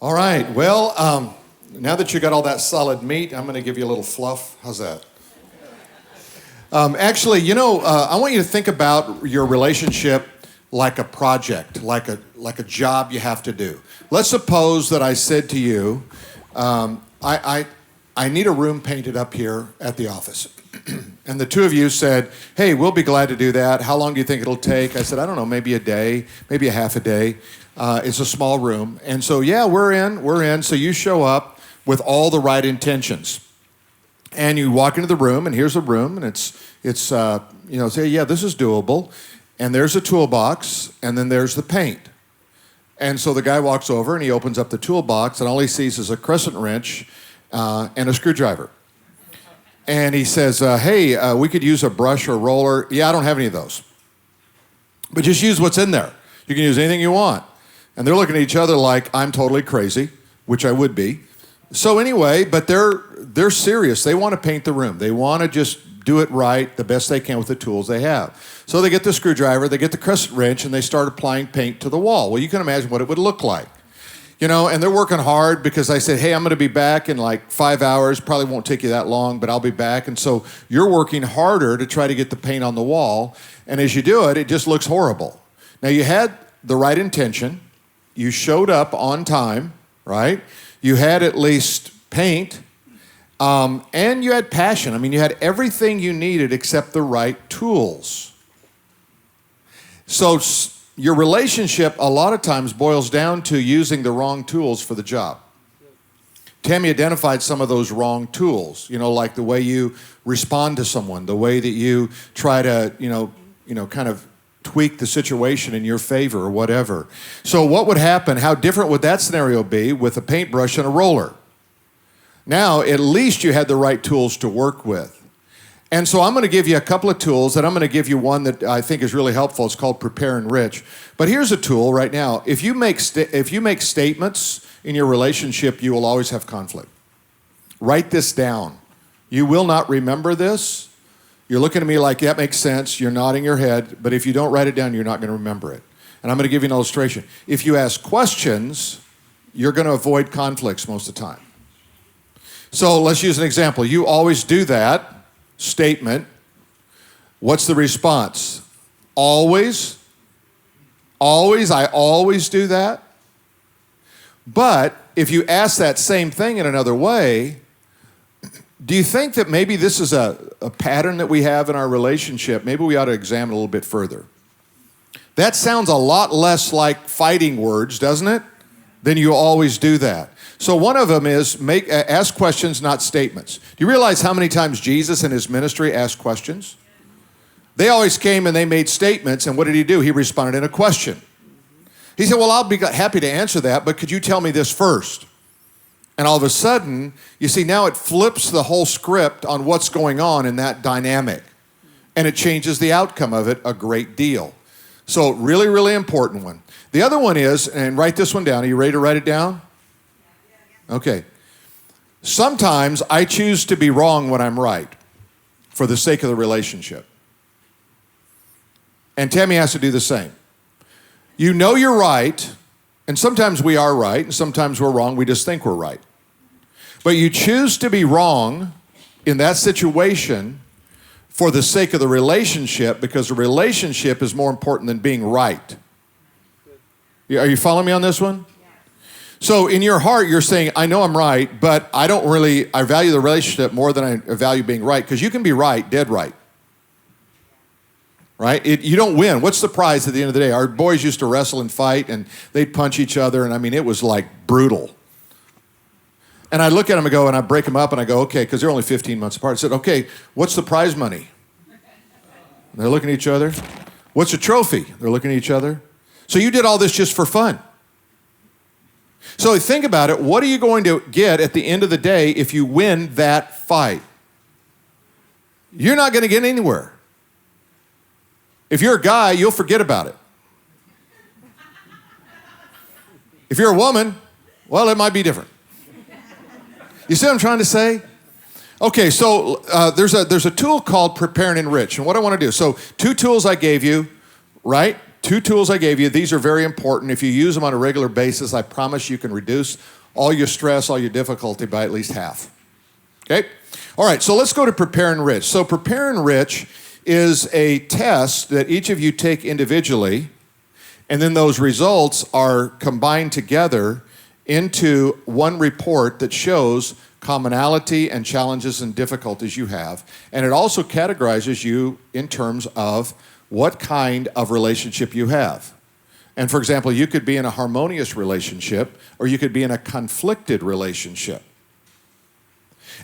All right. Well, now that you got all that solid meat, I'm going to give you a little fluff. How's that? Actually, I want you to think about your relationship like a project, like a job you have to do. Let's suppose that I said to you, I need a room painted up here at the office. And the two of you said, hey, we'll be glad to do that. How long do you think it'll take? I said, I don't know, maybe a day, maybe a half a day. It's a small room. And so, yeah, we're in. So you show up with all the right intentions. And you walk into the room, and here's the room, and it's say, yeah, this is doable. And there's a toolbox, and then there's the paint. And so the guy walks over, and he opens up the toolbox, and all he sees is a crescent wrench and a screwdriver. And he says, hey, we could use a brush or roller. Yeah, I don't have any of those. But just use what's in there. You can use anything you want. And they're looking at each other like I'm totally crazy, which I would be. So anyway, but they're serious. They want to paint the room. They want to just do it right, the best they can with the tools they have. So they get the screwdriver, they get the crescent wrench, and they start applying paint to the wall. Well, you can imagine what it would look like. And they're working hard because I said, hey, I'm going to be back in like 5 hours. Probably won't take you that long, but I'll be back. And so you're working harder to try to get the paint on the wall. And as you do it, it just looks horrible. Now, you had the right intention. You showed up on time, right? You had at least paint, and you had passion. I mean, you had everything you needed except the right tools. So your relationship a lot of times boils down to using the wrong tools for the job. Tammy identified some of those wrong tools, like the way you respond to someone, the way that you try to, kind of tweak the situation in your favor or whatever. So what would happen? How different would that scenario be with a paintbrush and a roller? Now, at least you had the right tools to work with. And so I'm going to give you a couple of tools, and I'm going to give you one that I think is really helpful. It's called Prepare and Enrich. But here's a tool right now. If you make statements in your relationship, you will always have conflict. Write this down. You will not remember this. You're looking at me like, that makes sense. You're nodding your head. But if you don't write it down, you're not going to remember it. And I'm going to give you an illustration. If you ask questions, you're going to avoid conflicts most of the time. So let's use an example. You always do that statement. What's the response? Always? Always? I always do that? But if you ask that same thing in another way, do you think that maybe this is a pattern that we have in our relationship? Maybe we ought to examine a little bit further. That sounds a lot less like fighting words, doesn't it? Then you always do that. So one of them is ask questions, not statements. Do you realize how many times Jesus in his ministry asked questions? They always came and they made statements, and what did he do? He responded in a question. He said, well, I'll be happy to answer that, but could you tell me this first? And all of a sudden, you see, now it flips the whole script on what's going on in that dynamic. And it changes the outcome of it a great deal. So really, really important one. The other one is, and write this one down. Are you ready to write it down? Okay. Sometimes I choose to be wrong when I'm right for the sake of the relationship. And Tammy has to do the same. You know you're right, and sometimes we are right, and sometimes we're wrong. We just think we're right. But you choose to be wrong in that situation for the sake of the relationship, because the relationship is more important than being right. Are you following me on this one? So in your heart, you're saying, I know I'm right, but I value the relationship more than I value being right, because you can be right, dead right. Right? You don't win. What's the prize at the end of the day? Our boys used to wrestle and fight, and they'd punch each other, and it was like brutal. And I look at them and go, and I break them up, and I go, okay, because they're only 15 months apart. I said, okay, what's the prize money? And they're looking at each other. What's the trophy? They're looking at each other. So you did all this just for fun. So think about it. What are you going to get at the end of the day if you win that fight? You're not going to get anywhere. If you're a guy, you'll forget about it. If you're a woman, well, it might be different. You see what I'm trying to say? Okay, so there's a tool called Prepare and Enrich. And what I want to do, so 2 tools I gave you, right? 2 tools I gave you. These are very important. If you use them on a regular basis, I promise you can reduce all your stress, all your difficulty by at least half. Okay? All right, so let's go to Prepare and Enrich. So Prepare and Enrich is a test that each of you take individually, and then those results are combined together into one report that shows commonality and challenges and difficulties you have. And it also categorizes you in terms of what kind of relationship you have. And for example, you could be in a harmonious relationship or you could be in a conflicted relationship.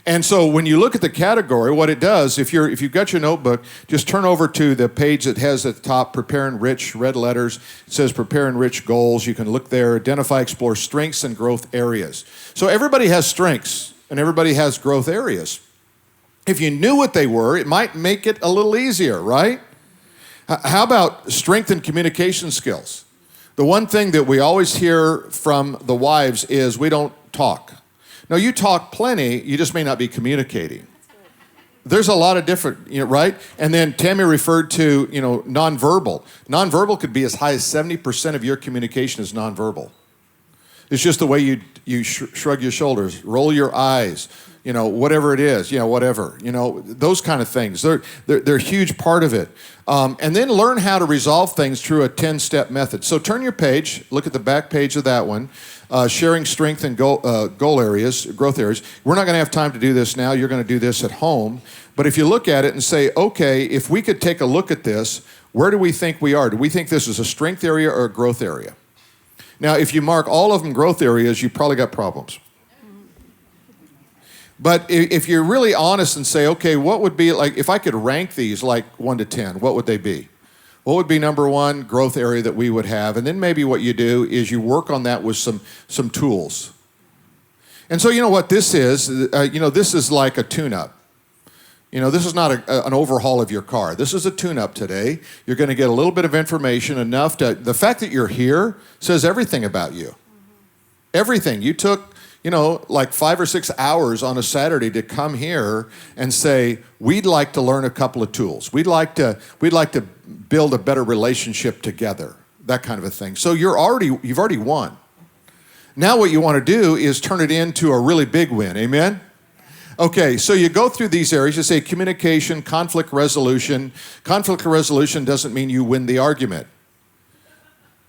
And so when you look at the category, what it does, if you've got your notebook, just turn over to the page that has at the top, Prepare and Enrich, red letters. It says Prepare and Enrich Goals. You can look there, identify, explore strengths and growth areas. So everybody has strengths and everybody has growth areas. If you knew what they were, it might make it a little easier, right? How about strength and communication skills? The one thing that we always hear from the wives is we don't talk. No, you talk plenty, you just may not be communicating. There's a lot of different, right? And then Tammy referred to, nonverbal. Nonverbal could be as high as 70% of your communication is nonverbal. It's just the way you shrug your shoulders, roll your eyes, whatever it is, whatever, those kind of things. They're a huge part of it. And then learn how to resolve things through a 10-step method. So turn your page, look at the back page of that one, sharing strength and goal areas, growth areas. We're not going to have time to do this now. You're going to do this at home. But if you look at it and say, okay, if we could take a look at this, where do we think we are? Do we think this is a strength area or a growth area? Now, if you mark all of them growth areas, you probably got problems. But if you're really honest and say, okay, what would be, like, if I could rank these like 1 to 10, what would they be? What would be number one growth area that we would have? And then maybe what you do is you work on that with some tools. And so you know what this is? This is like a tune-up. This is not an overhaul of your car. This is a tune-up today. You're going to get a little bit of information, enough to, the fact that you're here says everything about you. Everything. You took, like 5 or 6 hours on a Saturday to come here and say, we'd like to learn a couple of tools. We'd like to build a better relationship together, that kind of a thing. So you've already won. Now what you want to do is turn it into a really big win. Amen? Okay, so you go through these areas. You say communication, conflict resolution. Conflict resolution doesn't mean you win the argument.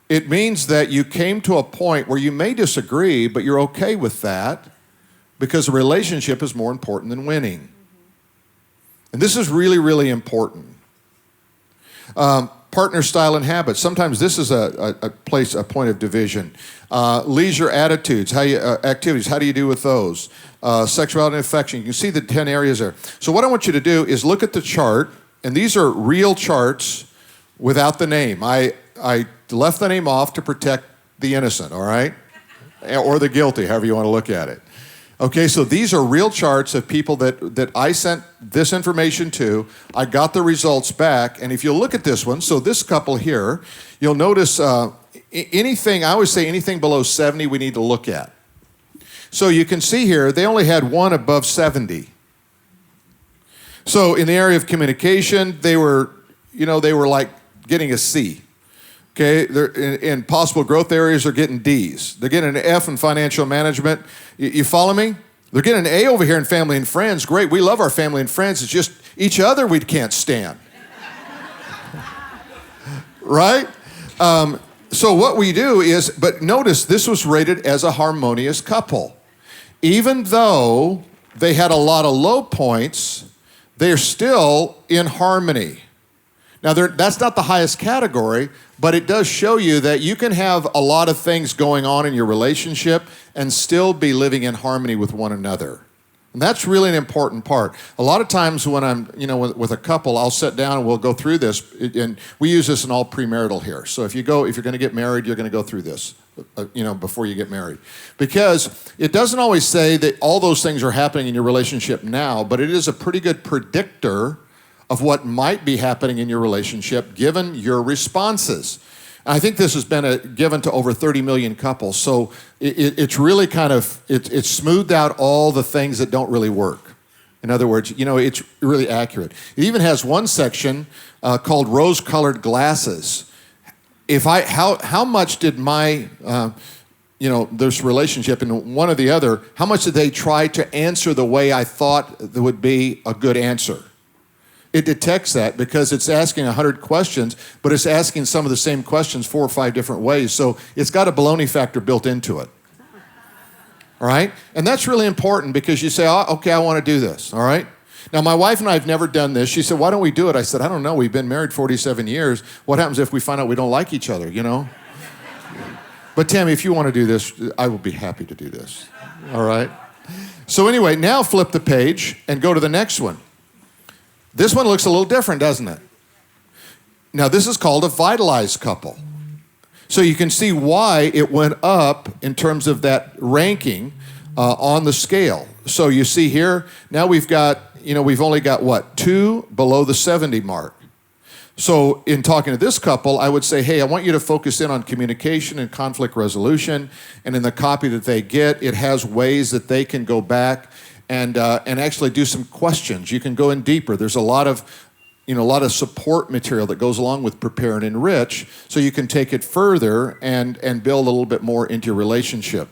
It means that you came to a point where you may disagree, but you're okay with that because a relationship is more important than winning. And this is really, really important. Partner style and habits. Sometimes this is a point of division. Leisure attitudes, activities, how do you do with those? Sexuality and affection. You can see the 10 areas there. So what I want you to do is look at the chart, and these are real charts without the name. I left the name off to protect the innocent, all right? Or the guilty, however you want to look at it. Okay, so these are real charts of people that I sent this information to. I got the results back, and if you look at this one, so this couple here, you'll notice anything, I always say anything below 70 we need to look at. So you can see here, they only had one above 70. So in the area of communication, they were like getting a C. Okay, they're in possible growth areas, they're getting D's. They're getting an F in financial management. You follow me? They're getting an A over here in family and friends. Great, we love our family and friends. It's just each other we can't stand. Right? So what we do is, but notice this was rated as a harmonious couple. Even though they had a lot of low points, they're still in harmony. Now, that's not the highest category, but it does show you that you can have a lot of things going on in your relationship and still be living in harmony with one another. And that's really an important part. A lot of times when I'm, with a couple, I'll sit down and we'll go through this, and we use this in all premarital here. So if you're going to get married, you're going to go through this, before you get married. Because it doesn't always say that all those things are happening in your relationship now, but it is a pretty good predictor of what might be happening in your relationship given your responses. And I think this has been given to over 30 million couples. So it's really it's smoothed out all the things that don't really work. In other words, it's really accurate. It even has one section called rose-colored glasses. how much did my, this relationship and one or the other, how much did they try to answer the way I thought that would be a good answer? It detects that because it's asking 100 questions, but it's asking some of the same questions 4 or 5 different ways. So it's got a baloney factor built into it. All right? And that's really important because you say, oh, okay, I want to do this. All right? Now, my wife and I have never done this. She said, why don't we do it? I said, I don't know. We've been married 47 years. What happens if we find out we don't like each other, But Tammy, if you want to do this, I will be happy to do this. All right? So anyway, now flip the page and go to the next one. This one looks a little different, doesn't it? Now, this is called a vitalized couple. So you can see why it went up in terms of that ranking on the scale. So you see here, now we've only got, 2 below the 70 mark. So in talking to this couple, I would say, hey, I want you to focus in on communication and conflict resolution. And in the copy that they get, it has ways that they can go back and actually do some questions. You can go in deeper. There's a lot of support material that goes along with Prepare and Enrich, so you can take it further and build a little bit more into your relationship.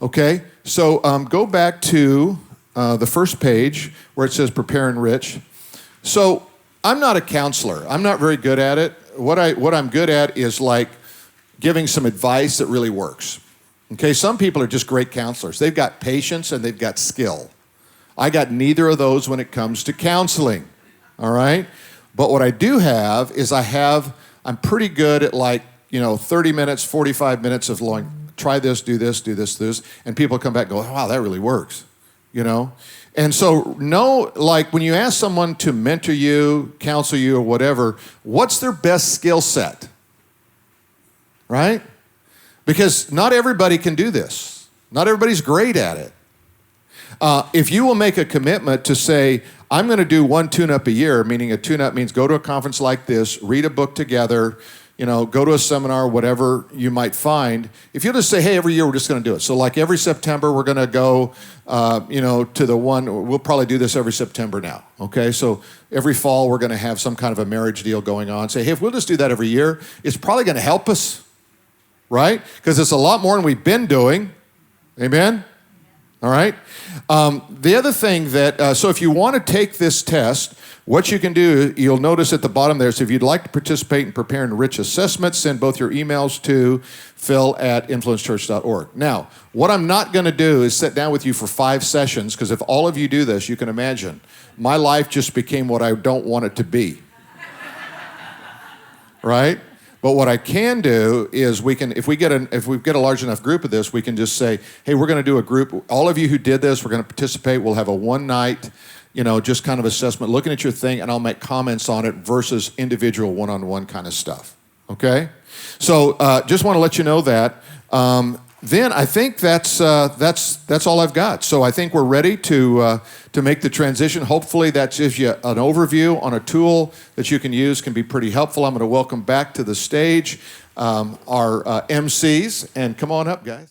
Okay, so go back to the first page where it says Prepare and Enrich. So I'm not a counselor. I'm not very good at it. What I'm good at is like giving some advice that really works. Okay, some people are just great counselors. They've got patience and they've got skill. I got neither of those when it comes to counseling, all right? But what I do have is I'm pretty good at 30 minutes, 45 minutes of try this, do this, do this, do this, and people come back and go, wow, that really works, And so when you ask someone to mentor you, counsel you, or whatever, what's their best skill set, right? Because not everybody can do this. Not everybody's great at it. If you will make a commitment to say, I'm going to do 1 tune-up a year, meaning a tune-up means go to a conference like this, read a book together, go to a seminar, whatever you might find. If you'll just say, hey, every year we're just going to do it. So like every September we're going to go, to the one, we'll probably do this every September now, okay? So every fall we're going to have some kind of a marriage deal going on. Say, hey, if we'll just do that every year, it's probably going to help us, right? Because it's a lot more than we've been doing. Amen? All right? The other thing that, so if you want to take this test, what you can do, you'll notice at the bottom there, so if you'd like to participate in Prepare and Enrich assessments, send both your emails to phil@influencechurch.org. Now, what I'm not going to do is sit down with you for 5 sessions, because if all of you do this, you can imagine, my life just became what I don't want it to be. Right? But what I can do is if we get a large enough group of this, we can just say, hey, we're going to do a group. All of you who did this, we're going to participate. We'll have a one-night, just kind of assessment, looking at your thing, and I'll make comments on it versus individual one-on-one kind of stuff. Okay? So just want to let you know that. Then I think that's all I've got. So I think we're ready to make the transition. Hopefully that gives you an overview on a tool that you can use, can be pretty helpful. I'm going to welcome back to the stage our MCs, and come on up, guys.